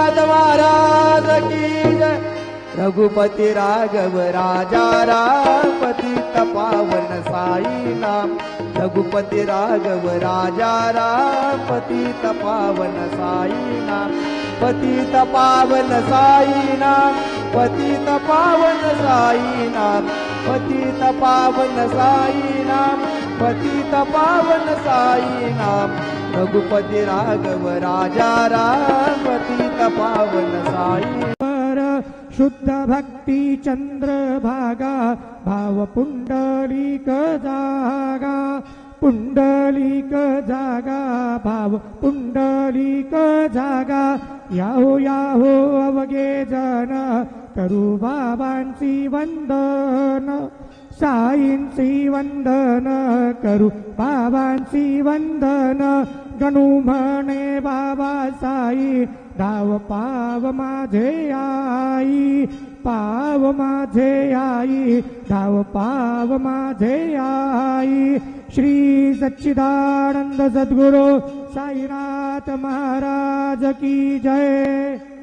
सच्चिदानंद महाराज की जय। रघुपति राघव राजा राम पतित पावन साई नाम। रघुपति राघव राजा राम पतित पावन साई नाम। पतित पावन साई नाम। पतित पावन साई नाम। पतित पावन साई नाम। पतित पावन साई नाम। रघुपति राघव राजा राम पतित पावन साई। शुद्ध भक्ती चंद्रभागा भाव पुंडलिक जागा। पुंडलिक जागा भाव पुंडलिक जागा। याहो याहो अवघे जन करू बाबांची वंदन। साईंची वंदन करू बाबांची वंदन। गणू म्हणे बाबा साई धाव पाव माझे आई। पाव माझे आई धाव पाव माझे आई। श्री सच्चिदानंद सद्गुरु साईनाथ महाराज की जय।